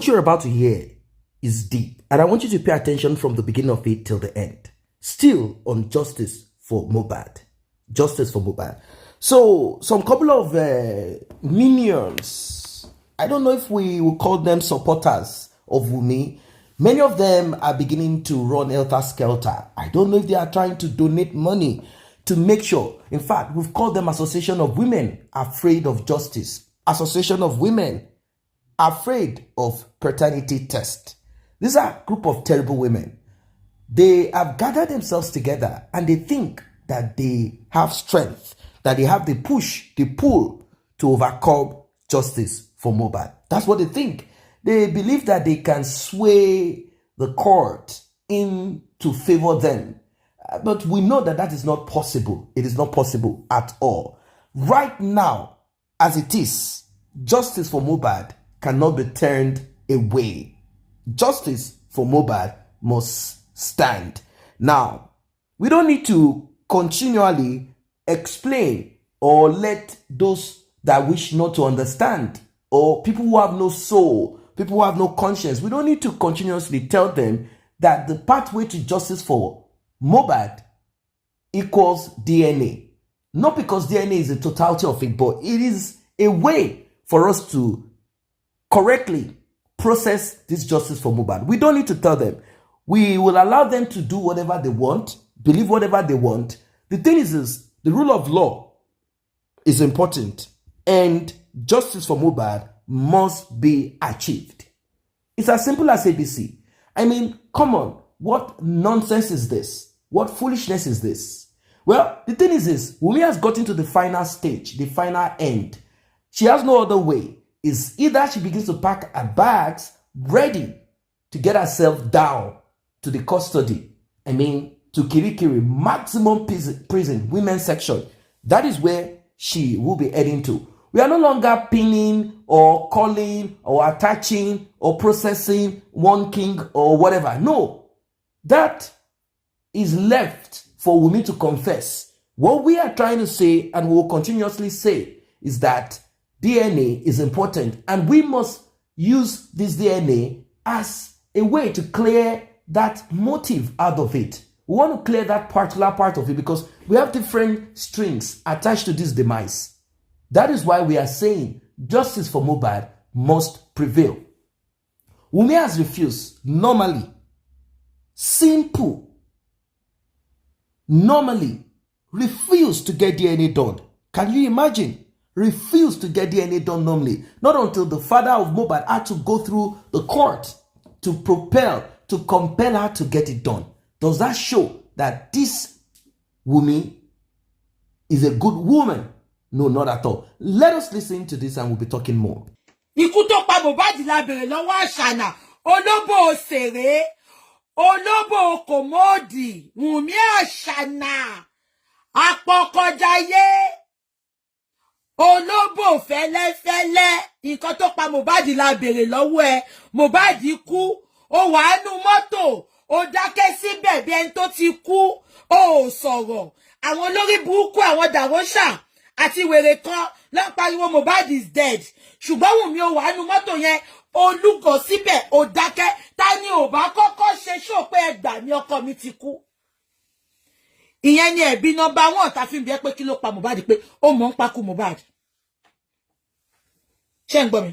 What you're about to hear is deep, and I want you to pay attention from the beginning of it till the end. Still on justice for Mohbad. Justice for Mohbad. So, some couple of minions, I don't know if we will call them supporters of Wunmi. Many of them are beginning to run helter-skelter. I don't know if they are trying to donate money to make sure. In fact, we've called them Association of Women Afraid of Justice. Association of Women Afraid of Paternity Test. These are a group of terrible women. They have gathered themselves together and they think that they have strength, that they have the push, the pull to overcome justice for Mohbad. That's what they think. They believe that they can sway the court in to favor them. But we know that that is not possible. It is not possible at all. Right now, as it is, justice for Mohbad cannot be turned away. Justice for Mohbad must stand. Now, we don't need to continually explain or let those that wish not to understand, or people who have no soul, people who have no conscience, we don't need to continuously tell them that the pathway to justice for Mohbad equals DNA. Not because DNA is the totality of it, but it is a way for us to correctly process this justice for Mohbad. We don't need to tell them. We will allow them to do whatever they want, believe whatever they want. The thing is the rule of law is important, and justice for Mohbad must be achieved. It's as simple as ABC. I mean, come on, what nonsense is this? What foolishness is this? Well, the thing is this, Wunmi has gotten to the final stage, the final end. She has no other way. It's either she begins to pack her bags, ready to get herself down to the custody. I mean, to Kirikiri, maximum prison, women's section. That is where she will be heading to. We are no longer pinning or calling or attaching or processing one king or whatever. No, that is left for Wunmi to confess. What we are trying to say, and we will continuously say, is that DNA is important, and we must use this DNA as a way to clear that motive out of it. We want to clear that particular part of it because we have different strings attached to this demise. That is why we are saying justice for Mohbad must prevail. Wunmi has refused, normally, normally refused to get DNA done. Can you imagine? Refused to get DNA done normally. Not until the father of Mohbad had to go through the court to compel her to get it done. Does that show that this Wunmi is a good woman? No, not at all. Let us listen to this and we'll be talking more. Ikú tó pa Mohbad lábẹ̀rẹ̀ lọ́wọ́ àṣànà, olóbò òṣèré, olóbò kòmódì, Wunmi àṣànà, apọkọjayé, olóbò fẹ́lẹ́fẹ́lẹ́, nǹkan tó pa Mohbad lábẹ̀rẹ̀ lọ́wọ́ ẹ̀. Mohbad kú, ó wà nínú mọ́tò, ó dákẹ́ síbẹ̀ bí ẹni tó ti kú, ó sọ̀rọ̀. Àwọn olórí burúkú, àwọn dàwọ́ṣà àti wèrè kan ló pariwo Mohbad is dead. Ṣùgbọ́n Wunmi ó wà nínú mọ́tò yẹn, ó lúgọ síbẹ̀, ó dákẹ́. Ta ni ò bá kọ́kọ́ ṣe ṣó pé ẹgbà mi ọkọ mi ti kú? Ìyẹn ni ẹ̀bi number 1 tá fi ń bi ẹ́ pé kí ló pa Mohbad, pé ó mọ̀ ń pa kú Mohbad. Ṣé ń gbọ́ mi?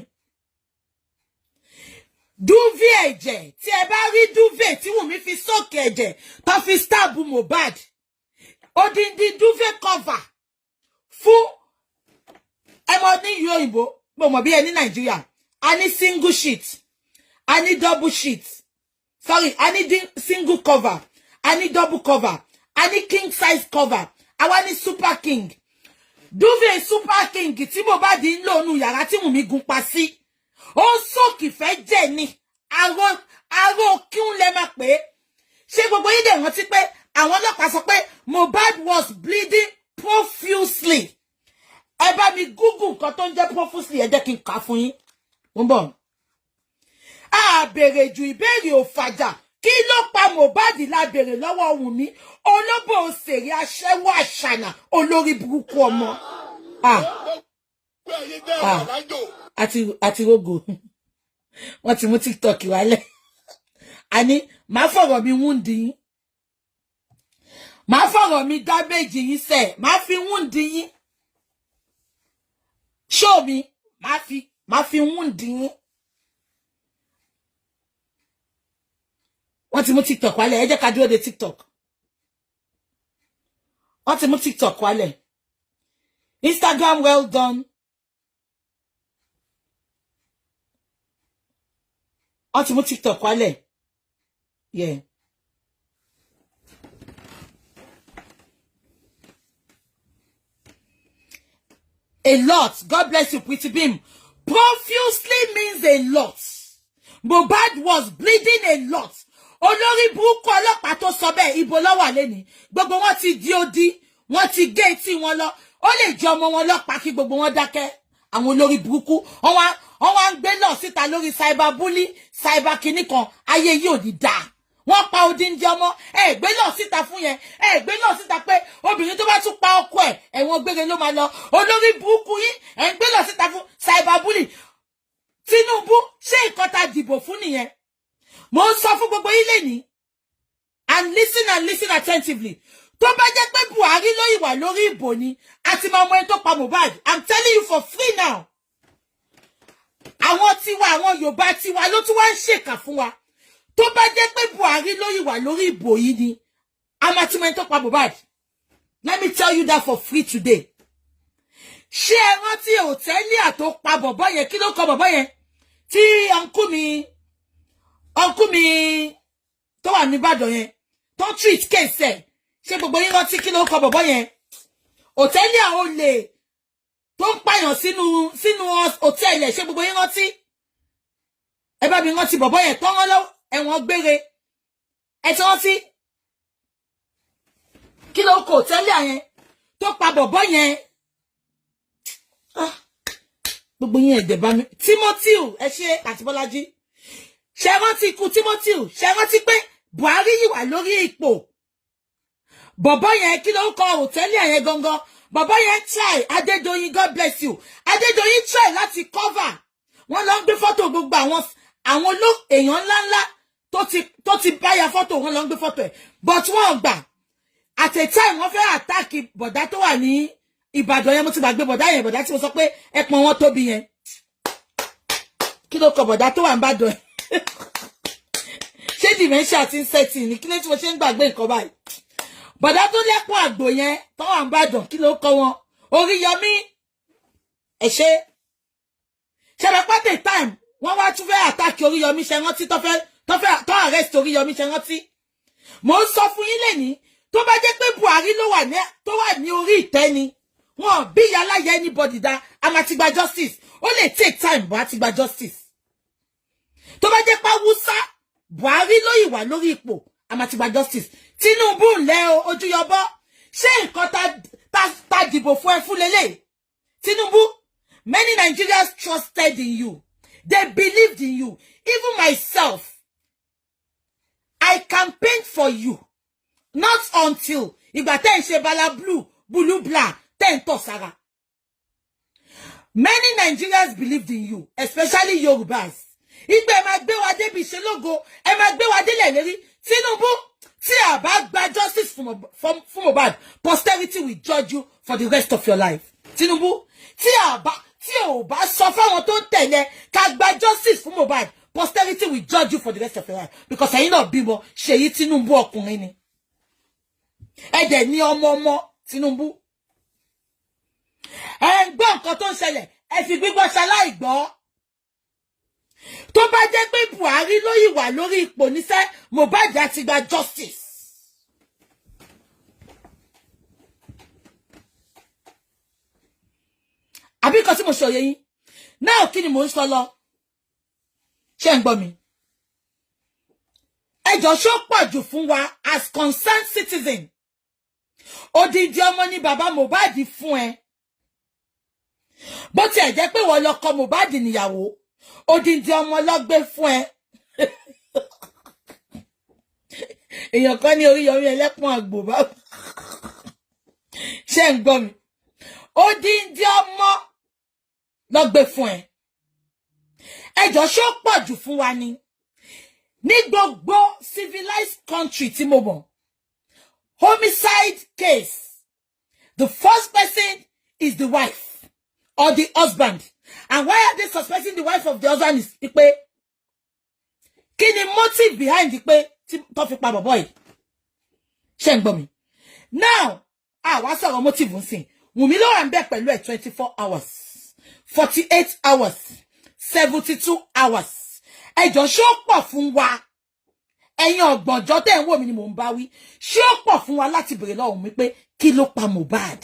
Duvet ẹ̀jẹ̀, tí ẹ bá rí duvet tí Wunmi fi sókè ẹ̀jẹ̀ tó fi stab Mohbad. Odindi duvet cover fún ẹmọ ní ìlú òyìnbó, mo mọ̀ bí ẹ ní Nàìjíríà. A ní single sheet, a ní double sheet. Sorry, a ní single cover, a ní double cover, a ní king size cover, àwa ní super king. Duvet super king tí Mohbad ń lò nínú yàrá tí Wunmi gun pa sí. Ó sókì fẹ́ jẹ́ ni. Aró kí ń lè máa pé. Ṣé gbogbo yín dẹ̀ rántí pé àwọn ọlọ́pàá sọ pé Mohbad was bleeding profusely. Ẹ bá mi Google nǹkan tó ń jẹ́ profusely, ẹ jẹ́ kí n kà fún yín. Mo ń bọ̀. A béèrè ju ìbéèrè ò fàjà. Kí ló pa Mohbad la béèrè lọ́wọ́ Wunmi? Olóbò òṣèré aṣẹ́wó àṣànà, olórí burúkú ọmọ. Àti rogo. wọ́n ti mú TikTok wálẹ̀. Àní má fọ̀rọ̀ mi wúndi yín. Má fọ̀rọ̀ mi damage yín sẹ́, má fi wúndi yín. Show me, má fi wúndi yín. Wọ́n ti mú TikTok wálẹ̀, ẹ jẹ́ ká dúró de TikTok. Wọ́n ti mú TikTok wálẹ̀. Instagram, well done. Wọ́n ti mú TikTok wálẹ̀. Yeah. A lot. God bless you, Pretty Beam. Profusely means a lot. Mohbad was bleeding a lot. Olórí burúkú ọlọ́pàá tó sọ bẹ́ẹ̀ ibo ló wà lẹ́ni. Gbogbo wọn ti di odi, wọ́n ti gé etí wọn lọ. Ó lè jẹ́ ọmọ wọn lọ́pàá kí gbogbo wọn dákẹ́. Àwọn olórí burúkú, wọ́n wá ń gbé lọ síta lórí cyber bully, cyber kìíní kan, ayé yìí ò ní dáa. Wọ́n pa odindi ọmọ, gbé lọ síta fún yẹn, gbé lọ síta pé obìnrin tó bá tún pa ọkọ ẹ̀, ẹ̀wọ̀n gbére ló máa lọ. Olórí burúkú yín, ń gbé lọ síta fún cyber bully. Tinubu, ṣé nǹkan tá dìbò fún nìyẹn? Mo ń sọ fún gbogbo yín lẹ́ni. And listen attentively. Tó bá jẹ́ pé Buhari ló ìwà lórí ìbò ni, àti máa mọ ẹni tó pa Mohbad. I'm telling you for free now. Àwọn tiwa, àwọn Yorùbá tiwa ló tún wá ń ṣèkà fún wa. Tó bá jẹ́ pé Buhari ló ìwà lórí ìbò yìí ni, a máa ti mọ ẹni tó pa Mohbad. Let me tell you that for free today. Ṣé ẹ rántí hòtẹ́ẹ̀lì àtó pa bọ̀bọ́ yẹn? Kí ló kọ bọ̀bọ́ yẹn? Tí ọ̀nkú mi tó wà ní Ìbàdàn yẹn, tó treat case ẹ̀. Ṣé gbogbo yín rántí kí ló kọ bọ̀bọ́ yẹn? Hòtẹ́ẹ̀lì àwọn olè tó ń pààyàn sínú hòtẹ́ẹ̀lì ẹ̀. Ṣé gbogbo yín rántí? Ẹ bá mi rántí bọ̀bọ́ yẹn tó rán lọ ẹ̀wọ̀n gbére. Ẹ ti rántí? Kí ló kọ hòtẹ́ẹ̀lì yẹn tó pa bọ̀bọ́ yẹn? Gbogbo yín ẹ̀dẹ̀ bá mi. Timothy, ẹ ṣe àti Bọ́lájí. Ṣé rántí ikú Timothy? Ṣé rántí pé Buhari yìí wà lórí ipò? Bọ̀bọ́ yẹn kí ló kọ hòtẹ́ẹ̀lì yẹn gangan? Bọ̀bọ́ yẹn try, Adédoyin, God bless you. Adédoyin try láti cover. Wọ́n lọ ń gbé fọ́tò gbogbo àwọn èèyàn ńláńlá tó ti báyà fọ́tò, wọ́n lọ ń gbé fọ́tò ẹ̀. But wọ́n gbà. At a time wọ́n fẹ́ attack bọ̀dá tó wà ní Ìbàdàn yẹn, mo ti gbàgbé bọ̀dá yẹn, bọ̀dá tí mo sọ pé ẹpọn wọn tóbi yẹn. Kí ló kọ bọ̀dá tó wà ní Ìbàdàn? Ṣé dementia ti ń setting ni? Kí ló tí mo ṣe ń gbàgbé nǹkan báyìí? Bọ̀dá tó lẹ́pọ̀ àgbò yẹn tó wà ní Ìbàdàn, kí ló kọ wọn? Oríyọmí. Ẹ ṣe. Ṣé bẹ pàtẹ time wọ́n wá tún fẹ́ attack Oríyọmí, ṣe rántí tó arrest Oríyọmí, ṣe rántí? Mo ń sọ fún yín lẹ́ni, tó bá jẹ́ pé Buhari tó wà ní orí ìtẹ́ ni, wọn bí aláyẹ anybody dá, a máa ti gba justice. Ó lè take time, but a ti gba justice. Tó bá jẹ́ pé Hausa, Buhari ló ìwà lórí ipò, a máa ti gba justice. Tinubu ńlẹ́ o, ojú yọbọ́. Ṣé nǹkan tá dìbò fún ẹ fún lélẹ̀? Tinubu, many Nigerians trusted in you. They believed in you. Even myself, I campaigned for you. Not until ìgbà tẹ́ ń ṣe bala blue blah, tẹ́ ń tọ̀ sára. Many Nigerians believed in you, especially Yorubas. Ìgbà ẹ máa gbé wa débi ṣe lógo, ẹ máa gbé wa délẹ̀ lérí. Tinubu, tí a bá gba justice from Mohbad, posterity will judge you for the rest of your life. Tinubu, tí o bá sọ fáwọn tó ń tẹ̀lé ká gba justice fún Mohbad, posterity will judge you for the rest of your life. Because ẹ̀yin náà bímọ, Ṣèyí Tinubu ọkùnrin ni. Ẹ̀dẹ̀ ni ọmọ Tinubu. Ẹ ń gbọ́ nǹkan tó ń ṣẹlẹ̀, ẹ fi gbígbọ́ ṣaláì gbọ́. Tó bá jẹ́ pé Buhari ló yìí wà lórí ipò níṣẹ́, Mohbad á ti gba justice. Àbí kan tí mo sọ yé yín. Náà kí ni mo ń sọ lọ? Ṣé ń gbọ́ mi? Ẹjọ́ ṣó pọ̀ jù fún wa as concerned citizen. Odidi ọmọ ni bàbá Mohbad fún ẹ. Bó tiẹ̀ jẹ́ pé wọ́n lọ kọ Mohbad níyàwó, odidi ọmọ ló gbé fún ẹ. Èèyàn kan ní Oríyọmí ẹlẹ́pọ̀n àgbò bá. Ṣé ń gbọ́ mi? Odidi ọmọ ló gbé fún ẹ. ẹjọ́ ṣó pọ̀ jù fún wa ni. Ní gbogbo civilized country tí mo mọ̀, homicide case, the first person is the wife or the husband. And why are they suspecting the wife of the husband is pé kí ni motive behind the pé tó fi pa bọ̀bọ́ yìí? Ṣé ń gbọ́ mi? Now, wá sọ̀rọ̀ motive nsìn. Wunmi ló wà ńbẹ̀ pẹ̀lú ẹ̀ 24 hours, 48 hours, 72 hours. Ẹjọ́ ṣó pọ̀ fún wa. Ẹ̀yin ọ̀gbọ̀njọ́ tẹ́ ń wò mí ni mò ń bá wí. Ṣé ó pọ̀ fún wa láti bèrè lọ́wọ́ mi pé kí ló pa Mohbad?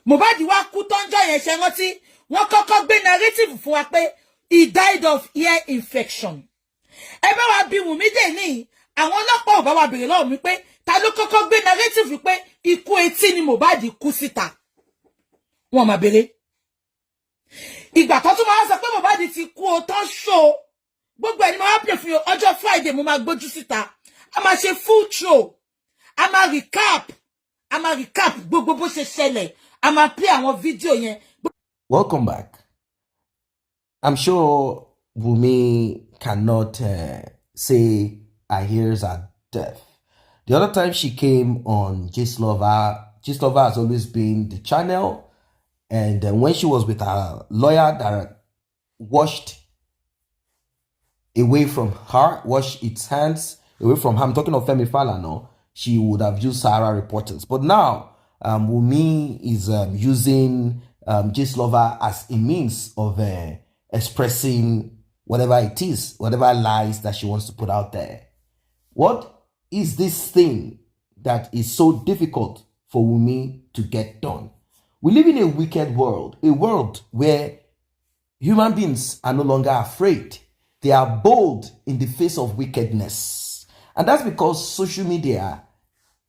Mohbad wá kú tọ́njọ́ yẹn ṣe rántí. Wọ́n kọ́kọ́ gbé narrative fún wa pé he died of ear infection. Ẹ bá wa bí Wunmi dé ní àwọn ọlọ́pàá ò bá wa bèrè lọ́wọ́ mi pé ta ló kọ́kọ́ gbé narrative pé ikú etí ni Mohbad kú síta. Wọ́n máa bèrè. Ìgbà tó tún máa sọ pé Mohbad ti kú o tán ṣó. Gbogbo ẹni máa play fún yín ọjọ́ Friday mo máa gbójú síta. A máa ṣe full show. A máa recap. Gbogbo bó ṣe ṣẹlẹ̀. A máa play àwọn fídíò yẹn. Welcome back. I'm sure Wunmi cannot say her ears are deaf. The other time she came on Gist Lover has always been the channel. And when she was with her lawyer that washed away from her, washed its hands away from her, I'm talking of Femi Falana, she would have used Sahara reporters. But now, Wunmi is using Gist Lover as a means of expressing whatever it is, whatever lies that she wants to put out there. What is this thing that is so difficult for Wunmi to get done? We live in a wicked world, a world where human beings are no longer afraid. They are bold in the face of wickedness. And that's because social media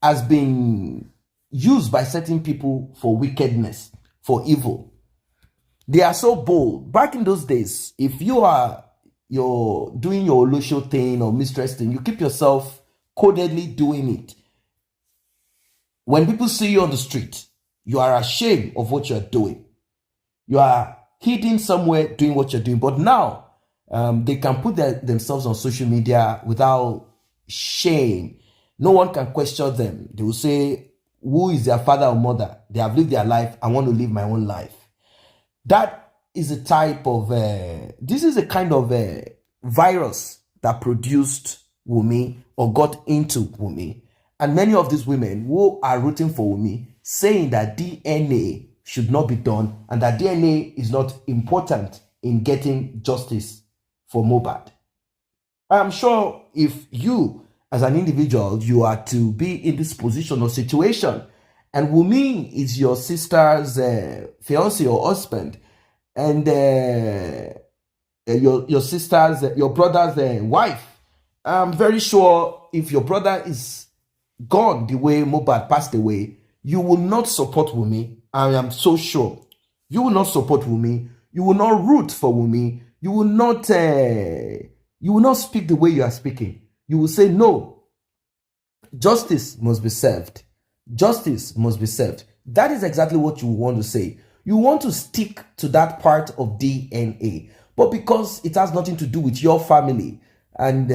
has been used by certain people for wickedness, for evil. They are so bold. Back in those days, if you're doing your Olosho thing or mistress thing, you keep yourself codedly doing it. When people see you on the street, you are ashamed of what you're doing. You are hidden somewhere doing what you're doing. But now, they can put themselves on social media without shame. No one can question them. They will say, who is their father or mother? They have lived their life. I want to live my own life. That is a type of, this is a kind of virus that produced Wunmi or got into Wunmi. And many of these women who are rooting for Wunmi, saying that DNA should not be done and that DNA is not important in getting justice for Mohbad. I'm sure if you, as an individual, you are to be in this position or situation, and Wunmi is your sister's fiancé or husband, and your sister's, your brother's wife, I'm very sure if your brother is gone the way Mohbad passed away, you will not support Wunmi. I am so sure. You will not support Wunmi. You will not root for Wunmi. You will not speak the way you are speaking. You will say, no, justice must be served. Justice must be served. That is exactly what you want to say. You want to stick to that part of DNA. But because it has nothing to do with your family and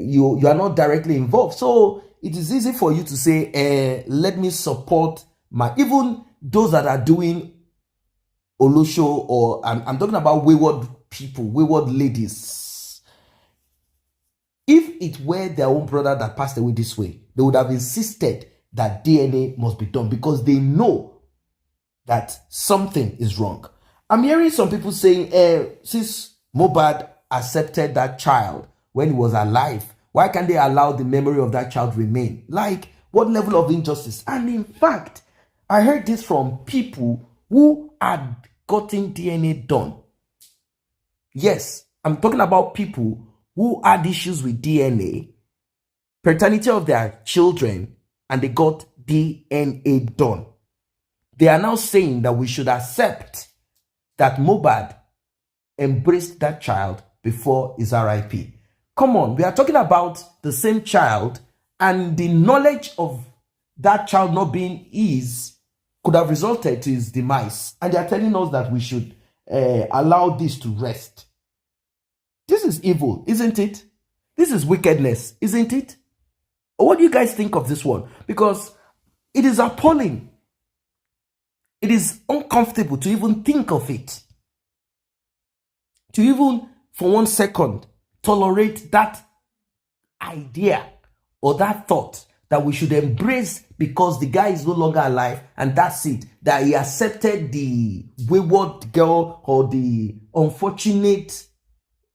you are not directly involved, so it is easy for you to say, let me support even those that are doing Olosho, or I'm talking about wayward people, wayward ladies. If it were their own brother that passed away this way, they would have insisted that DNA must be done because they know that something is wrong. I'm hearing some people saying, since Mohbad accepted that child when he was alive, why can't they allow the memory of that child remain? Like, what level of injustice? And in fact, I heard this from people who had gotten DNA done. Yes, I'm talking about people who had issues with DNA, paternity of their children, and they got DNA done. They are now saying that we should accept that Mohbad embraced that child before his RIP. Come on, we are talking about the same child, and the knowledge of that child not being his could have resulted to his demise. And they are telling us that we should allow this to rest. This is evil, isn't it? This is wickedness, isn't it? What do you guys think of this one? Because it is appalling. It is uncomfortable to even think of it. To even, for 1 second, tolerate that idea or that thought that we should embrace because the guy is no longer alive and that's it. That he accepted the wayward girl or the unfortunate.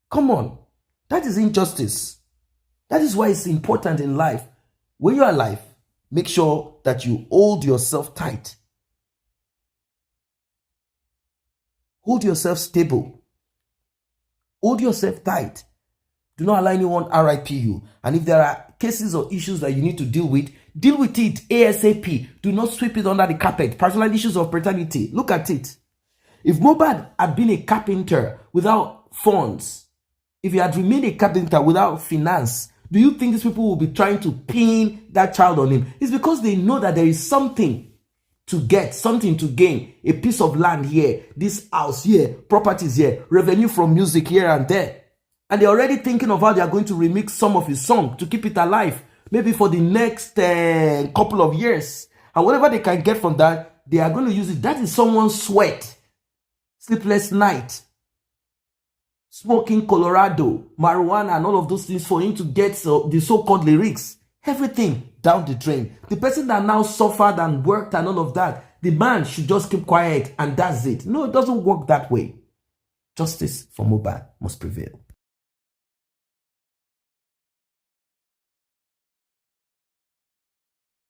Come on. That is injustice. That is why it's important in life. When you are alive, make sure that you hold yourself tight. Hold yourself stable. Hold yourself tight. Do not allow anyone RIP you. And if there are cases or issues that you need to deal with it ASAP. Do not sweep it under the carpet. Personal issues of paternity. Look at it. If Mohbad had been a carpenter without funds, if he had remained a carpenter without finance, do you think these people will be trying to pin that child on him? It's because they know that there is something to get, something to gain. A piece of land here, this house here, properties here, revenue from music here and there. And they're already thinking of how they are going to remix some of his song to keep it alive, maybe for the next couple of years. And whatever they can get from that, they are going to use it. That is someone's sweat, sleepless night, smoking Colorado, marijuana, and all of those things for him to get the so-called lyrics. Everything down the drain. The person that now suffered and worked and all of that, the man should just keep quiet and that's it. No, it doesn't work that way. Justice for Mohbad must prevail.